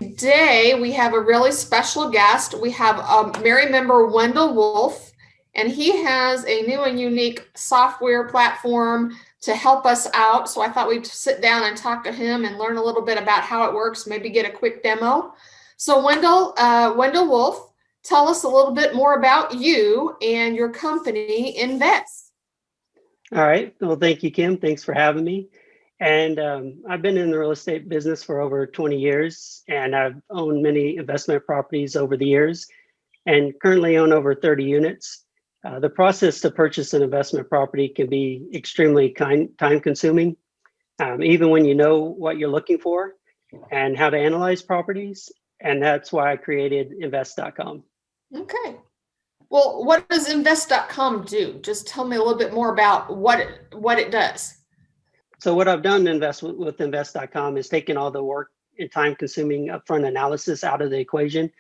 Today, we have a really special guest. We have a Mary member, Wendell Wolf, and he has a new and unique software platform to help us out. So I thought we'd sit down and talk to him and learn a little bit about how it works, maybe get a quick demo. So Wendell Wolf, tell us a little bit more about you and your company, INZVEST. All right. Well, thank you, Kim. Thanks for having me. And I've been in the real estate business for over 20 years, and I've owned many investment properties over the years and currently own over 30 units. The process to purchase an investment property can be extremely time consuming, even when you know what you're looking for and how to analyze properties. And that's why I created invest.com. Okay. Well, what does invest.com do? Just tell me a little bit more about what it does. So what I've done with invest.com is taken all the work and time consuming upfront analysis out of the equation.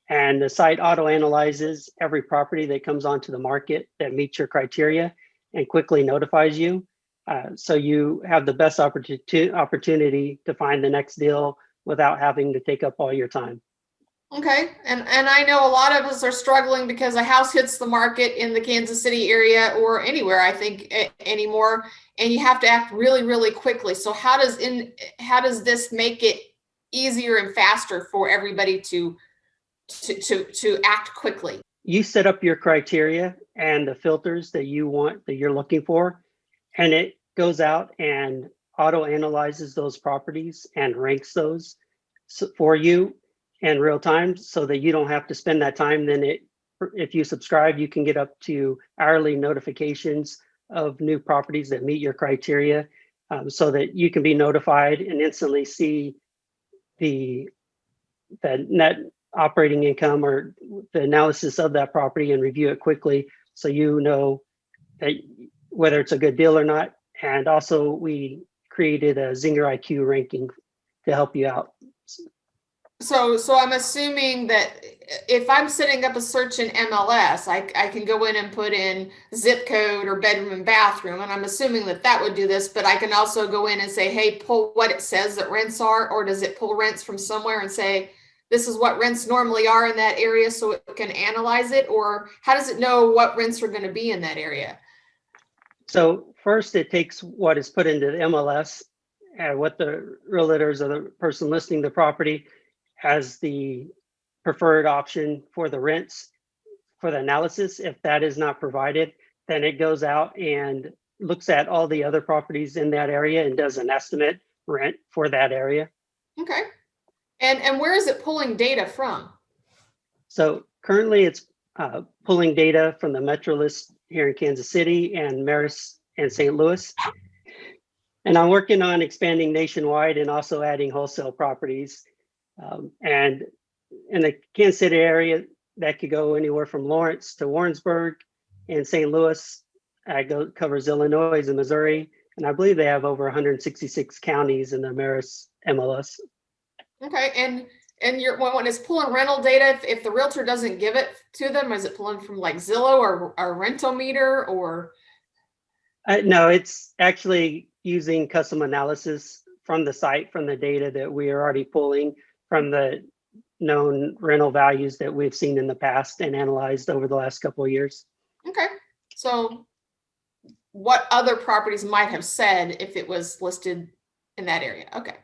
And the site auto analyzes every property that comes onto the market that meets your criteria and quickly notifies you. So you have the best opportunity to find the next deal without having to take up all your time. Okay. And I know a lot of us are struggling because a house hits the market in the Kansas City area or anywhere, I think, anymore, and you have to act really, really quickly. So how does this make it easier and faster for everybody to act quickly? You set up your criteria and the filters that you're looking for, and it goes out and auto analyzes those properties and ranks those for you in real time, so that you don't have to spend that time. Then if you subscribe, you can get up to hourly notifications of new properties that meet your criteria, so that you can be notified and instantly see the net operating income or the analysis of that property and review it quickly, so you know that whether it's a good deal or not. And also, we created a Zinger IQ ranking to help you out. So I'm assuming that if I'm setting up a search in MLS, I can go in and put in zip code or bedroom and bathroom, and I'm assuming that would do this, but I can also go in and say, hey, pull what it says that rents are, or does it pull rents from somewhere and say, this is what rents normally are in that area, so it can analyze it? Or how does it know what rents are going to be in that area? So first, it takes what is put into the MLS and what the realtors or the person listing the property as the preferred option for the rents for the analysis. If that is not provided, then it goes out and looks at all the other properties in that area and does an estimate rent for that area. Okay. And where is it pulling data from? So currently it's pulling data from the Metro list here in Kansas City and Maris and St. Louis. And I'm working on expanding nationwide and also adding wholesale properties. And in the Kansas City area, that could go anywhere from Lawrence to Warrensburg, and St. Louis covers Illinois and Missouri. And I believe they have over 166 counties in the Maris MLS. Okay, and when it's pulling rental data, if the realtor doesn't give it to them, is it pulling from like Zillow or Rentometer or? No, it's actually using custom analysis from the site, from the data that we are already pulling from the known rental values that we've seen in the past and analyzed over the last couple of years. Okay, so what other properties might have said if it was listed in that area? Okay.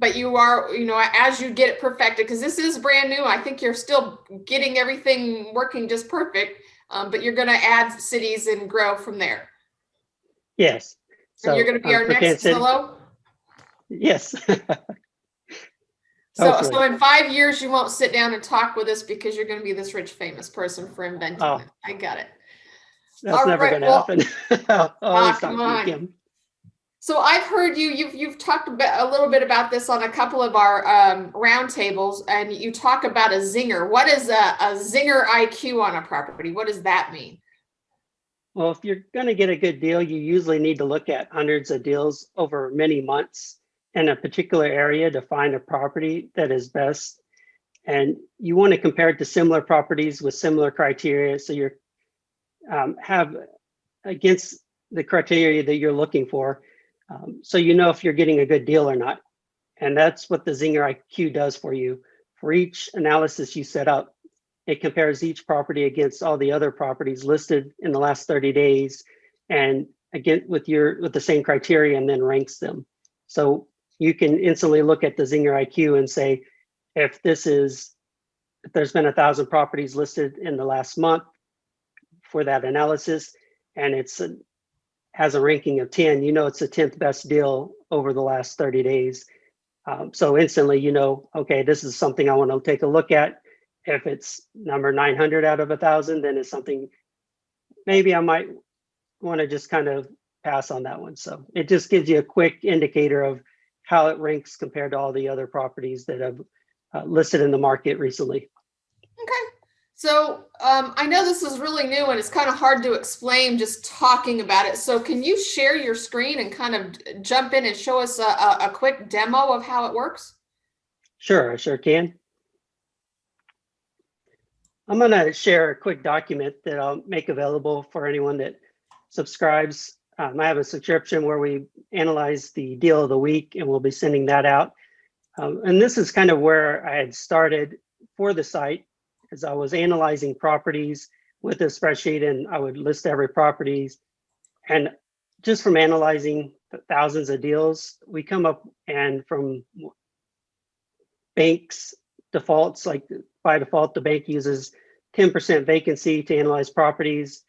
But you are, as you get it perfected, because this is brand new, I think you're still getting everything working just perfect, but you're going to add cities and grow from there. Yes. So you're going to be our next Zillow? Yes. So in 5 years, you won't sit down and talk with us because you're going to be this rich, famous person for inventing it. I got it. That's never going to happen. Come on. So I've heard you've talked a little bit about this on a couple of our roundtables, and you talk about a zinger. What is a zinger IQ on a property? What does that mean? Well, if you're going to get a good deal, you usually need to look at hundreds of deals over many months in a particular area to find a property that is best. And you want to compare it to similar properties with similar criteria, so you're have against the criteria that you're looking for, so you know if you're getting a good deal or not. And that's what the Zinger IQ does for you. For each analysis you set up, it compares each property against all the other properties listed in the last 30 days and again with the same criteria, and then ranks them. So you can instantly look at the Zinger IQ and say, if there's been 1,000 properties listed in the last month for that analysis, and has a ranking of 10, it's the 10th best deal over the last 30 days. So instantly, okay, this is something I want to take a look at. If it's number 900 out of 1,000, then it's something maybe I might want to just kind of pass on that one. So it just gives you a quick indicator of how it ranks compared to all the other properties that have listed in the market recently. Okay. So I know this is really new and it's kind of hard to explain just talking about it. So can you share your screen and kind of jump in and show us a quick demo of how it works? Sure, I sure can. I'm going to share a quick document that I'll make available for anyone that subscribes. I have a subscription where we analyze the deal of the week, and we'll be sending that out. And this is kind of where I had started for the site, as I was analyzing properties with a spreadsheet, and I would list every property. And just from analyzing thousands of deals, we come up and from banks defaults, like by default, the bank uses 10% vacancy to analyze properties.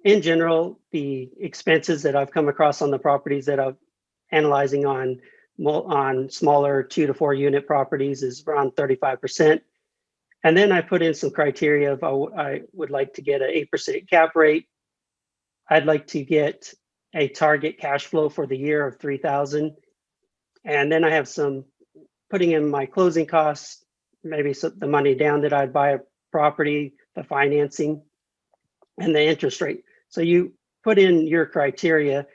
In general, the expenses that I've come across on the properties that I'm analyzing on smaller 2 to 4 unit properties is around 35%. And then I put in some criteria of I would like to get an 8% cap rate. I'd like to get a target cash flow for the year of 3,000. And then I have some putting in my closing costs, maybe the money down that I'd buy a property, the financing, and the interest rate. So you put in your criteria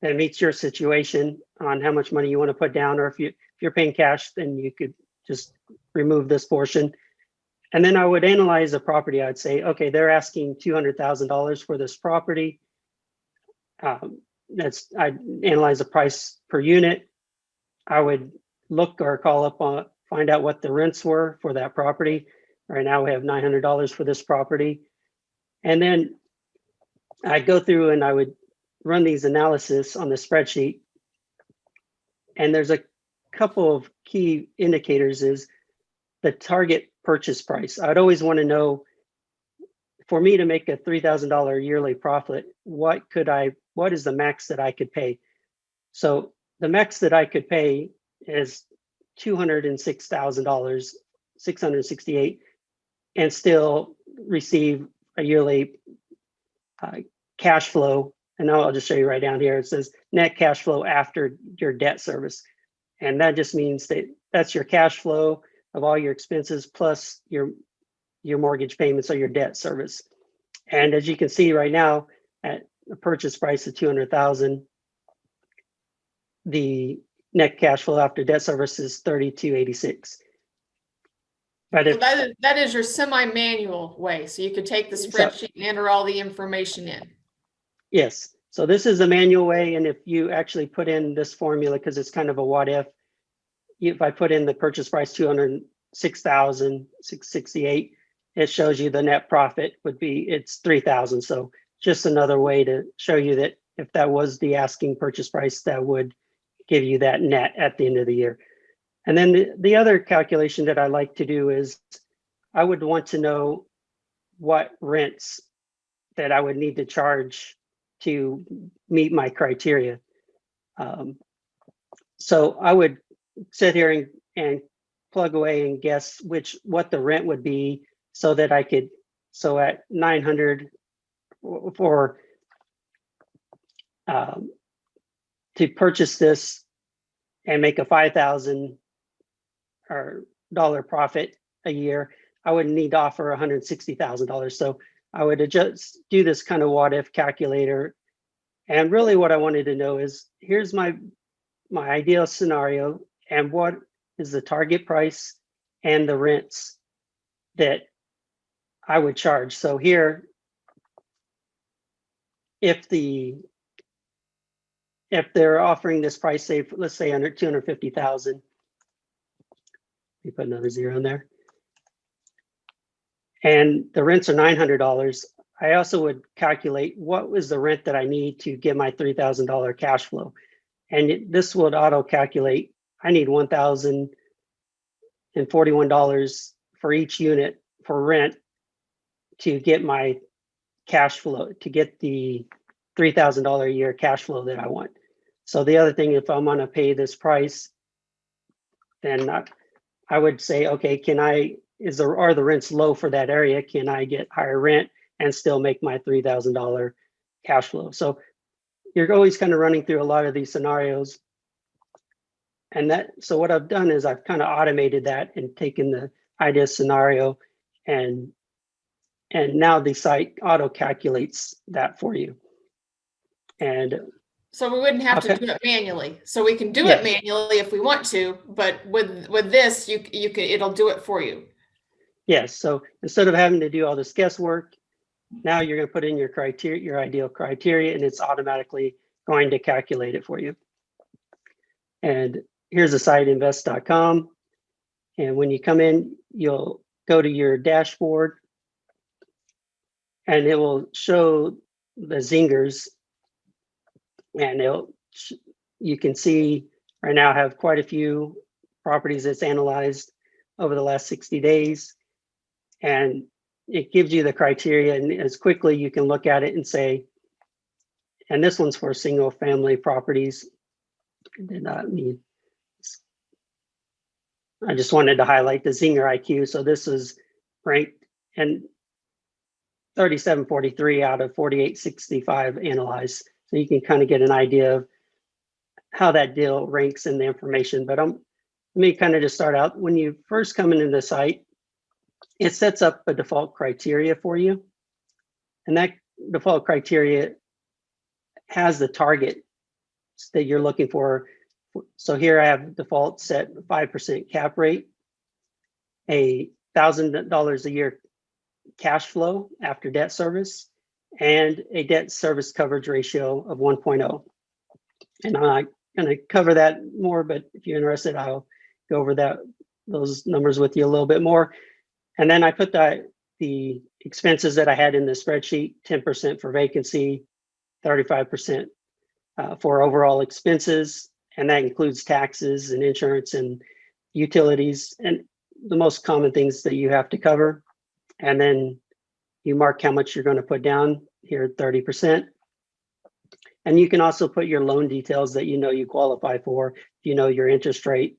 that meets your situation on how much money you want to put down, or if you're paying cash, then you could just remove this portion. And then I would analyze a property. I'd say, okay, they're asking $200,000 for this property. I'd analyze the price per unit. I would look or call up on, find out what the rents were for that property. Right now we have $900 for this property. And then I'd go through and I would run these analysis on the spreadsheet. And there's a couple of key indicators is the target purchase price. I'd always want to know, for me to make a $3,000 yearly profit, what is the max that I could pay? So the max that I could pay is $206,000, 668, and still receive a yearly cash flow. And now I'll just show you right down here. It says net cash flow after your debt service. And that just means that that's your cash flow of all your expenses plus your mortgage payments or your debt service. And as you can see right now, at a purchase price of 200,000, the net cash flow after debt service is 3286. But so that is your semi-manual way. So you could take the spreadsheet and enter all the information in. Yes. So this is a manual way. And if you actually put in this formula, because it's kind of a what if I put in the purchase price 206,668, it shows you the net profit would be, it's 3,000. So just another way to show you that if that was the asking purchase price, that would give you that net at the end of the year. And then the other calculation that I like to do is I would want to know what rents that I would need to charge to meet my criteria. So I would sit here and plug away and guess what the rent would be so that I could, so at 900 for to purchase this and make a $5,000 profit a year, I would need to offer $160,000. So I would just do this kind of what if calculator. And really what I wanted to know is, here's my ideal scenario and what is the target price and the rents that I would charge. So here, if they're offering this price, say, let's say under 250,000, me put another 0 in there. And the rents are $900. I also would calculate what was the rent that I need to get my $3,000 cash flow. And this would auto calculate, I need $1,041 for each unit for rent to get my cash flow, to get the $3,000 a year cash flow that I want. So the other thing, if I'm going to pay this price, then I would say, okay, are the rents low for that area? Can I get higher rent and still make my $3,000 cash flow? So you're always kind of running through a lot of these scenarios. And so what I've done is I've kind of automated that and taken the idea scenario, and now the site auto calculates that for you. And so we wouldn't have to do it manually. So we can do it manually if we want to, but with this, it'll do it for you. Yes. So instead of having to do all this guesswork, now you're going to put in your criteria, your ideal criteria, and it's automatically going to calculate it for you. And here's the siteinvest.com. And when you come in, you'll go to your dashboard, and it will show the zingers. And you can see right now I have quite a few properties that's analyzed over the last 60 days. And it gives you the criteria, and as quickly you can look at it and say, and this one's for single family properties. I just wanted to highlight the Zinger IQ. So this is ranked and 3743 out of 4865 analyzed. So you can kind of get an idea of how that deal ranks in the information. But let me kind of just start out. When you first come into the site, it sets up a default criteria for you. And that default criteria has the target that you're looking for. So here I have default set 5% cap rate, $1,000 a year cash flow after debt service, and a debt service coverage ratio of 1.0. And I'm not going to cover that more, but if you're interested, I'll go over those numbers with you a little bit more. And then I put the expenses that I had in the spreadsheet, 10% for vacancy, 35% for overall expenses, and that includes taxes and insurance and utilities and the most common things that you have to cover. And then you mark how much you're going to put down here, 30%. And you can also put your loan details that you know you qualify for, your interest rate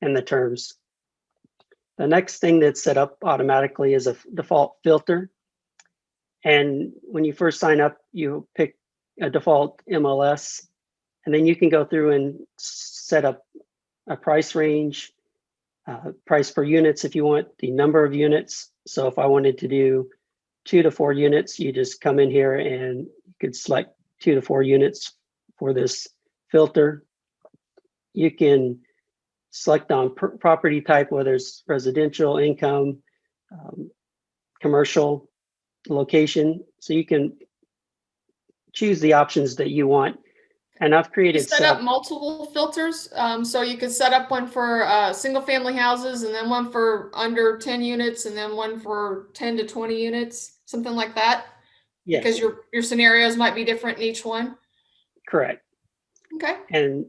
and the terms. The next thing that's set up automatically is a default filter. And when you first sign up, you pick a default MLS, and then you can go through and set up a price range, price per units if you want, the number of units. So if I wanted to do 2 to 4 units, you just come in here and you could select 2 to 4 units for this filter. You can select on property type, whether it's residential, income, commercial, location. So you can choose the options that you want. And I've created set up multiple filters. So you could set up one for single family houses, and then one for under 10 units, and then one for 10 to 20 units, something like that. Yes. Because your scenarios might be different in each one. Correct. Okay. And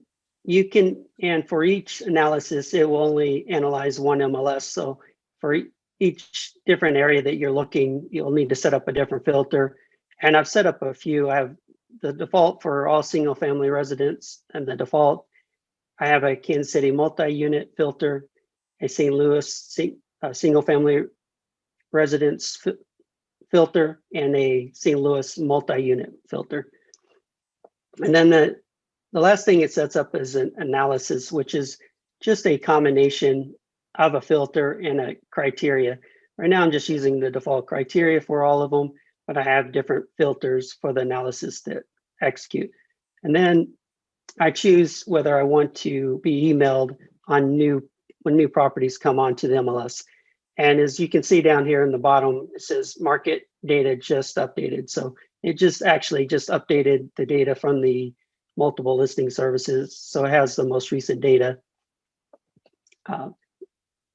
for each analysis, it will only analyze one MLS. So for each different area that you're looking, you'll need to set up a different filter. And I've set up a few. I have the default for all single family residents, and the default, I have a Kansas City multi-unit filter, a St. Louis single family residence filter, and a St. Louis multi-unit filter. And then the last thing it sets up is an analysis, which is just a combination of a filter and a criteria. Right now, I'm just using the default criteria for all of them, but I have different filters for the analysis to execute. And then I choose whether I want to be emailed when new properties come onto the MLS. And as you can see down here in the bottom, it says market data just updated. So it just updated the data from the multiple listing services. So it has the most recent data.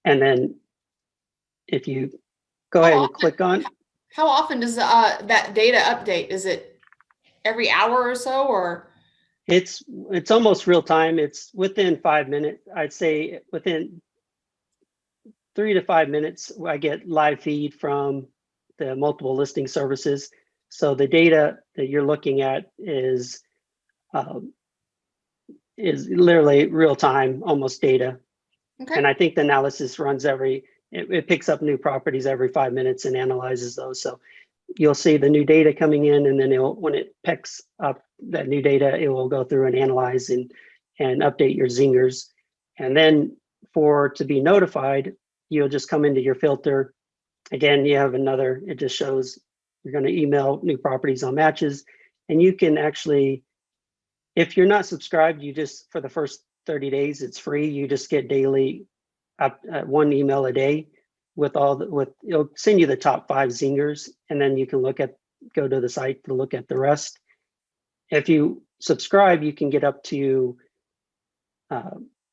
And then if you go ahead and click on, how often does that data update? Is it every hour or so, or? it's almost real time. It's within 5 minutes. I'd say within 3 to 5 minutes, I get live feed from the multiple listing services. So the data that you're looking at is literally real time, almost data. Okay. And I think the analysis runs it picks up new properties every 5 minutes and analyzes those. So you'll see the new data coming in, and then when it picks up that new data, it will go through and analyze and update your zingers. And then to be notified, you'll just come into your filter. Again, you have it just shows you're going to email new properties on matches. And you can actually, if you're not subscribed, for the first 30 days, it's free. You just get daily one email a day it'll send you the top 5 zingers, and then you can go to the site to look at the rest. If you subscribe, you can get up to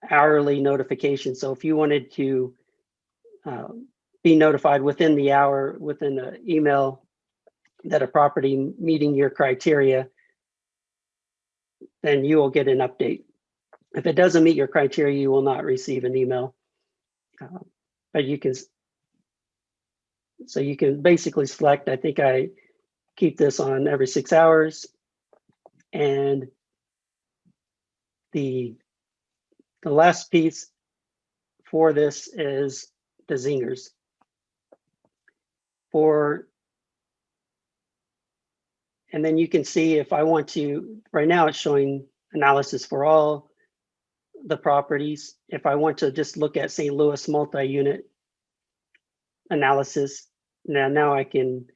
hourly notification. So if you wanted to be notified within the hour, within the email, that a property meeting your criteria, then you will get an update. If it doesn't meet your criteria, you will not receive an email. But you can basically select, I think I keep this on every 6 hours. And the last piece for this is the zingers. And then you can see if I want to, right now it's showing analysis for all the properties. If I want to just look at St. Louis multi-unit analysis, now I can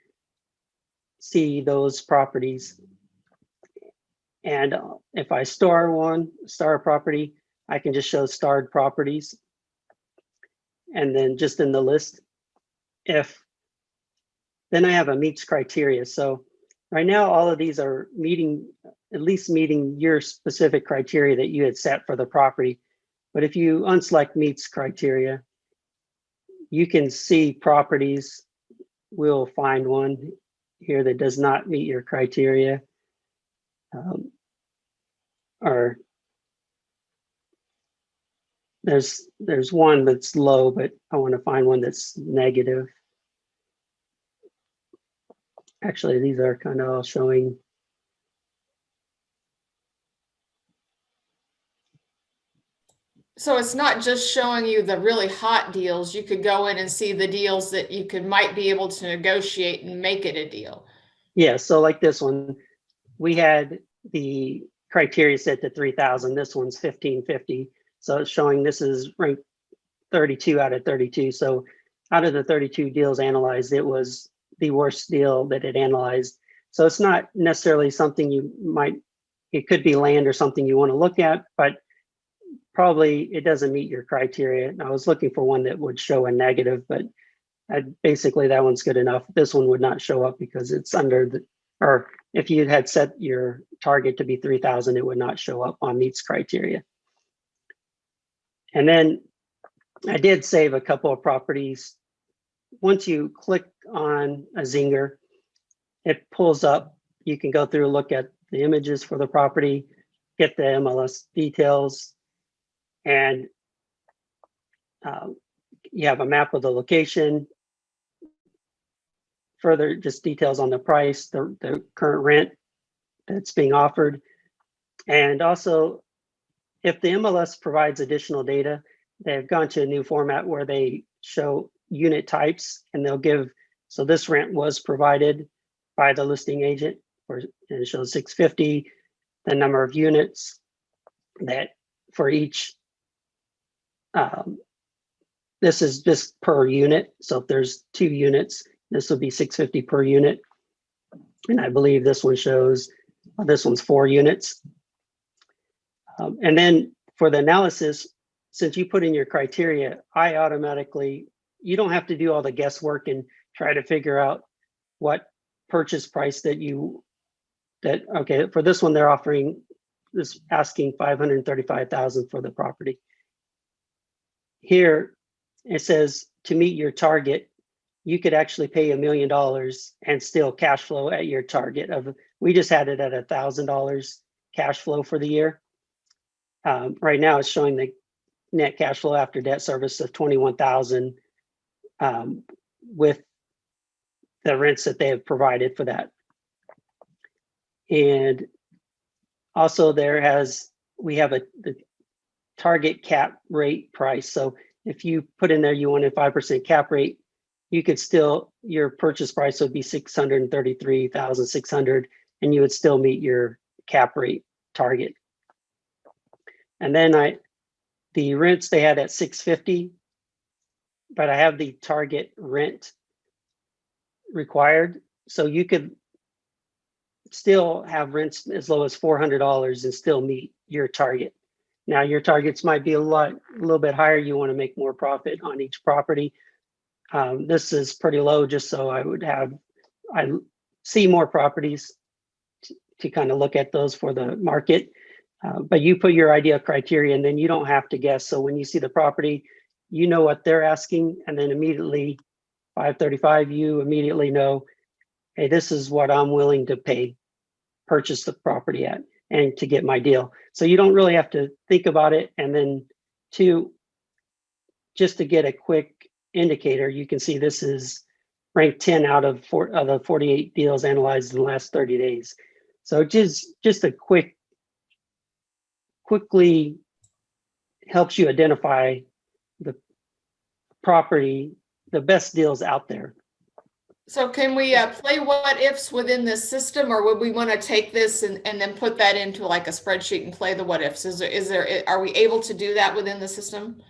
see those properties. And if I star a property, I can just show starred properties. And then just in the list, then I have a meets criteria. So right now, all of these are at least meeting your specific criteria that you had set for the property. But if you unselect meets criteria, you can see properties. We'll find one here that does not meet your criteria. Or there's one that's low, but I want to find one that's negative. Actually, these are kind of all showing. So it's not just showing you the really hot deals. You could go in and see the deals that you might be able to negotiate and make it a deal. Yeah, so like this one, we had the criteria set to 3,000. This one's 1,550. So it's showing this is ranked 32 out of 32. So out of the 32 deals analyzed, it was the worst deal that it analyzed. So it's not necessarily something it could be land or something you want to look at, but probably it doesn't meet your criteria. I was looking for one that would show a negative, but basically that one's good enough. This one would not show up because it's or if you had set your target to be 3,000, it would not show up on meets criteria. And then I did save a couple of properties. Once you click on a zinger, it pulls up. You can go through and look at the images for the property, get the MLS details, and you have a map of the location. Further, just details on the price, the current rent that's being offered. And also, if the MLS provides additional data, they've gone to a new format where they show unit types, and they'll give, so this rent was provided by the listing agent, and it shows 650, the number of units that for each, this is just per unit. So if there's 2 units, this will be 650 per unit. And I believe this one shows, this one's 4 units. And then for the analysis, since you put in your criteria, you don't have to do all the guesswork and try to figure out what purchase price okay, for this one, they're asking $535,000 for the property. Here, it says to meet your target, you could actually pay $1 million and still cash flow at your target of, we just had it at $1,000 cash flow for the year. Right now it's showing the net cash flow after debt service of 21,000 with the rents that they have provided for that. And also we have the target cap rate price. So if you put in there, you want a 5% cap rate, you could still, your purchase price would be 633,600, and you would still meet your cap rate target. And then the rents they had at 650, but I have the target rent required. So you could still have rents as low as $400 and still meet your target. Now your targets might be a little bit higher. You want to make more profit on each property. This is pretty low, just so I see more properties to kind of look at those for the market. But you put your ideal criteria and then you don't have to guess. So when you see the property, you know what they're asking, and then immediately 535, you immediately know, hey, this is what I'm willing to purchase the property at and to get my deal. So you don't really have to think about it. And then just to get a quick indicator, you can see this is ranked 10 out of the 48 deals analyzed in the last 30 days. So just a quickly helps you identify the property, the best deals out there. So can we play what ifs within this system, or would we want to take this and then put that into like a spreadsheet and play the what ifs? Are we able to do that within the system?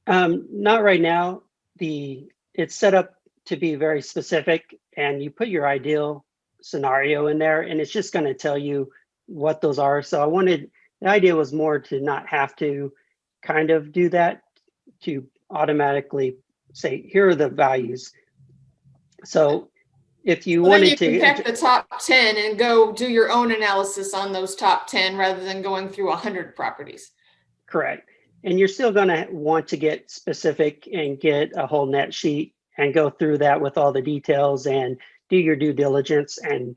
Not right now. It's set up to be very specific, and you put your ideal scenario in there, and it's just going to tell you what those are. So the idea was more to not have to kind of do that, to automatically say, here are the values. So if you wanted to pick the top 10 and go do your own analysis on those top 10 rather than going through 100 properties. Correct. And you're still going to want to get specific and get a whole net sheet and go through that with all the details and do your due diligence and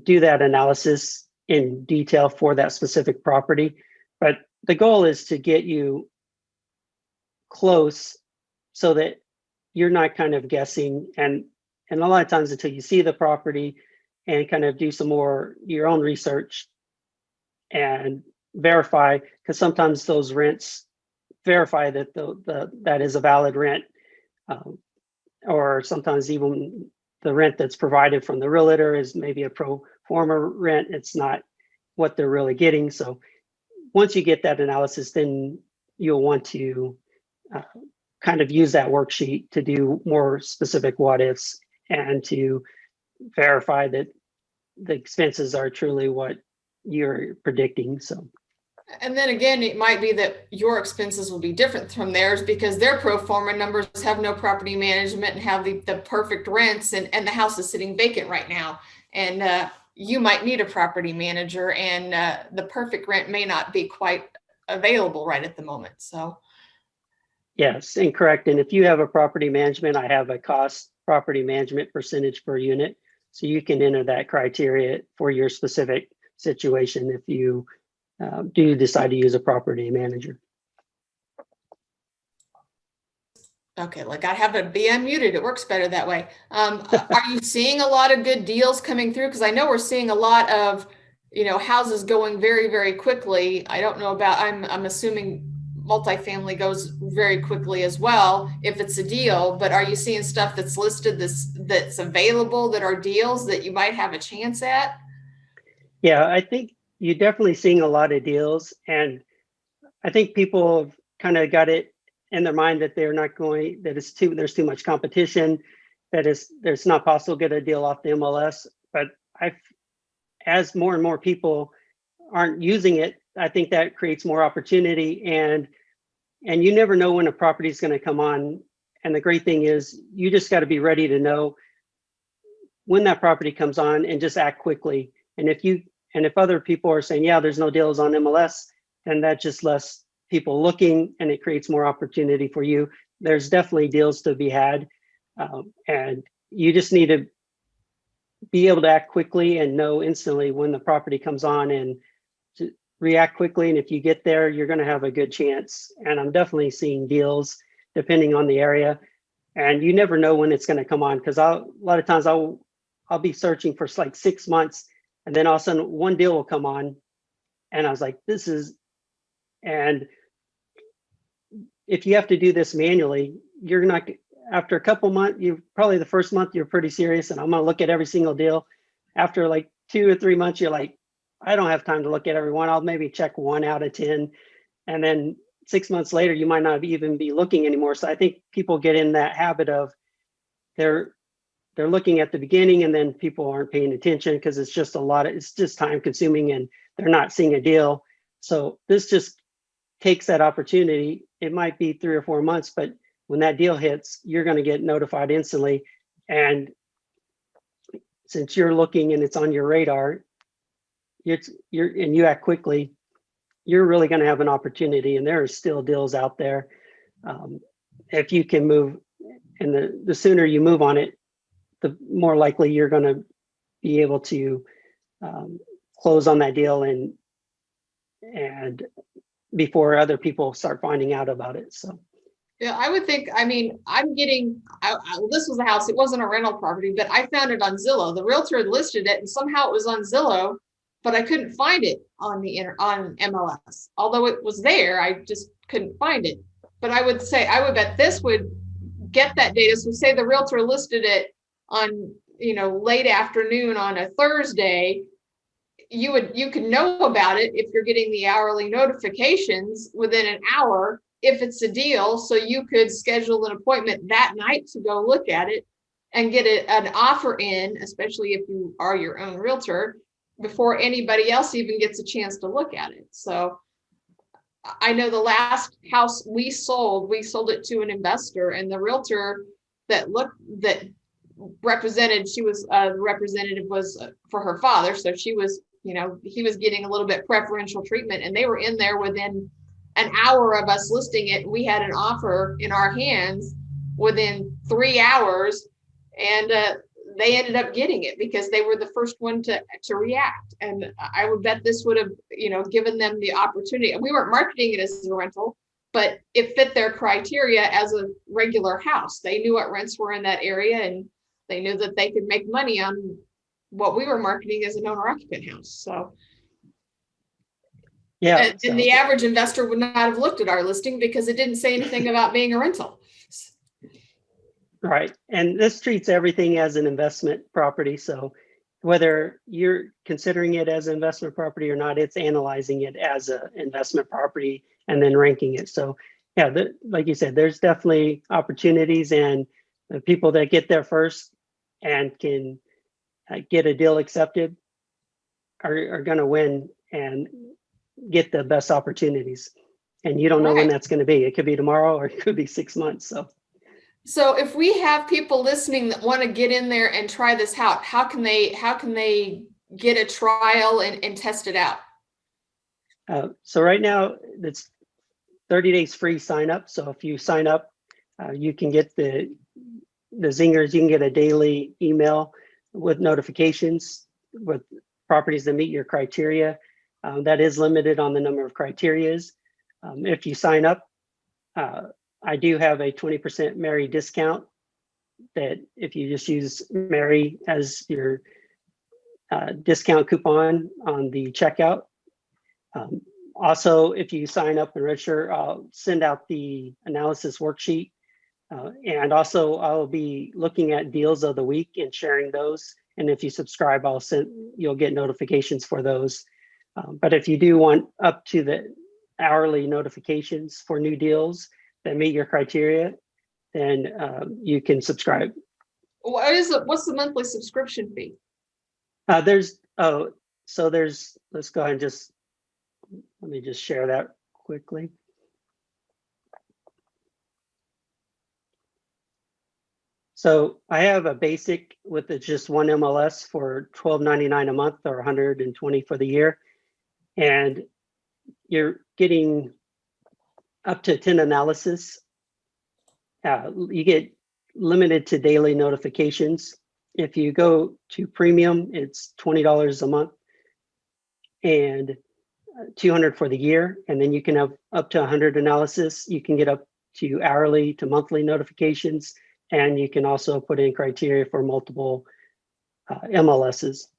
do that analysis in detail for that specific property. But the goal is to get you close so that you're not kind of guessing, and a lot of times until you see the property and kind of do some more your own research and verify, because sometimes those rents verify that that is a valid rent, or sometimes even the rent that's provided from the realtor is maybe a pro forma rent. It's not what they're really getting. So once you get that analysis, then you'll want to kind of use that worksheet to do more specific what ifs and to verify that the expenses are truly what you're predicting. So, and then again, it might be that your expenses will be different from theirs because their pro forma numbers have no property management and have the perfect rents, and the house is sitting vacant right now. And you might need a property manager, and the perfect rent may not be quite available right at the moment. So yes, incorrect. And if you have a property management, I have a cost property management percentage per unit. So you can enter that criteria for your specific situation if you do decide to use a property manager. Okay, like I have it be unmuted. It works better that way. Are you seeing a lot of good deals coming through? Because I know we're seeing a lot of, houses going very, very quickly. I don't know about, I'm assuming multifamily goes very quickly as well if it's a deal, but are you seeing stuff that's listed that's available that are deals that you might have a chance at? Yeah, I think you're definitely seeing a lot of deals, and I think people have kind of got it in their mind that there's too much competition, there's not possible to get a deal off the MLS. But as more and more people aren't using it, I think that creates more opportunity, and you never know when a property is going to come on. And the great thing is you just got to be ready to know when that property comes on and just act quickly. And if other people are saying, yeah, there's no deals on MLS, then that just less people looking, and it creates more opportunity for you there's definitely deals to be had. And you just need to be able to act quickly and know instantly when the property comes on and to react quickly. And if you get there, you're going to have a good chance. And I'm definitely seeing deals depending on the area. And you never know when it's going to come on, because a lot of times I'll be searching for like 6 months, and then all of a sudden one deal will come on, and I was like, this is. And if you have to do this manually, you're not, after a couple months, you probably the first month you're pretty serious and I'm going to look at every single deal. After like 2 or 3 months, you're like, I don't have time to look at every one. I'll maybe check 1 out of 10. And then 6 months later, you might not even be looking anymore. So I think people get in that habit of they're looking at the beginning, and then people aren't paying attention because it's just it's just time consuming and they're not seeing a deal. So this just takes that opportunity. It might be 3 or 4 months, but when that deal hits, you're going to get notified instantly. And since you're looking and it's on your radar, and you act quickly, you're really going to have an opportunity. And there are still deals out there. If you can move, and the sooner you move on it, the more likely you're going to be able to close on that deal and before other people start finding out about it. So yeah, I would think, I mean, this was a house, it wasn't a rental property, but I found it on Zillow. The realtor had listed it and somehow it was on Zillow, but I couldn't find it on on MLS. Although it was there, I just couldn't find it. But I would bet this would get that data. So say the realtor listed it on, late afternoon on a Thursday, you can know about it if you're getting the hourly notifications within an hour if it's a deal, so you could schedule an appointment that night to go look at it and get an offer in, especially if you are your own realtor, before anybody else even gets a chance to look at it. So I know the last house we sold it to an investor, and the realtor that represented, the representative was for her father. So she was, he was getting a little bit preferential treatment, and they were in there within an hour of us listing it. We had an offer in our hands within 3 hours, and they ended up getting it because they were the first one to react. And I would bet this would have, given them the opportunity. And we weren't marketing it as a rental, but it fit their criteria as a regular house. They knew what rents were in that area, and they knew that they could make money on what we were marketing as an owner occupant house. So yeah, and the average investor would not have looked at our listing because it didn't say anything about being a rental. Right. And this treats everything as an investment property. So whether you're considering it as an investment property or not, it's analyzing it as an investment property and then ranking it. So yeah, like you said, there's definitely opportunities, and the people that get there first and can get a deal accepted are going to win and get the best opportunities. And you don't know when that's going to be. It could be tomorrow or it could be 6 months. So if we have people listening that want to get in there and try this out, how can they get a trial and test it out? So right now it's 30 days free sign up. So if you sign up, you can get the zingers. You can get a daily email with notifications with properties that meet your criteria. That is limited on the number of criterias. If you sign up, I do have a 20% Mary discount that if you just use Mary as your discount coupon on the checkout. Also, if you sign up and register, I'll send out the analysis worksheet. And also I'll be looking at deals of the week and sharing those. And if you subscribe, you'll get notifications for those. But if you do want up to the hourly notifications for new deals that meet your criteria, then you can subscribe. What's the monthly subscription fee? Let's go ahead and let me just share that quickly. So I have a basic with just one MLS for $12.99 a month or $120 for the year. And you're getting up to 10 analysis You get limited to daily notifications. If you go to premium, it's $20 a month and $200 for the year. And then you can have up to 100 analysis. You can get up to hourly to monthly notifications. And you can also put in criteria for multiple MLSs.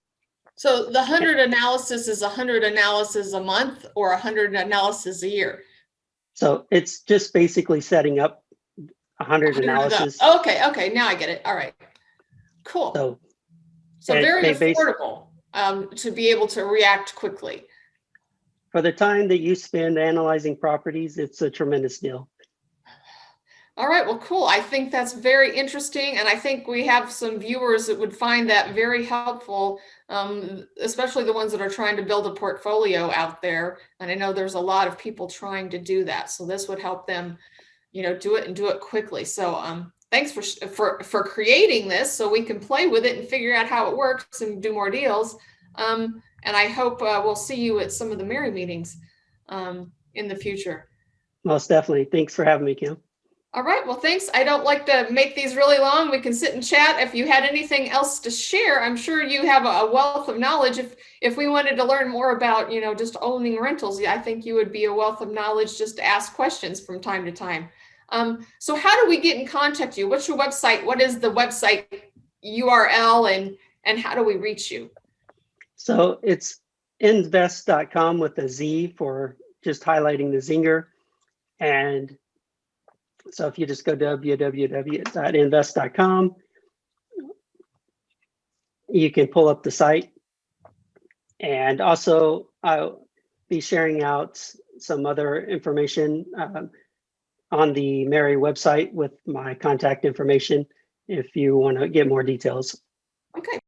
So the 100 analysis is 100 analysis a month or 100 analysis a year? So it's just basically setting up 100 analysis. Okay, okay, now I get it. All right, cool. So very affordable to be able to react quickly. For the time that you spend analyzing properties, it's a tremendous deal. All right, well, cool. I think that's very interesting. And I think we have some viewers that would find that very helpful, especially the ones that are trying to build a portfolio out there. And I know there's a lot of people trying to do that. So this would help them, you know, do it and do it quickly. So thanks for creating this so we can play with it and figure out how it works and do more deals. And I hope we'll see you at some of the Mary meetings in the future. Most definitely. Thanks for having me, Kim. All right, well, thanks. I don't like to make these really long. We can sit and chat. If you had anything else to share, I'm sure you have a wealth of knowledge. If we wanted to learn more about, you know, just owning rentals, I think you would be a wealth of knowledge just to ask questions from time to time. So how do we get in contact with you? What's your website? What is the website URL and how do we reach you? So it's INZVEST.com with a Z for just highlighting the zinger. And so if you just go www.invest.com, you can pull up the site. And also I'll be sharing out some other information on the Mary website with my contact information if you want to get more details. Okay.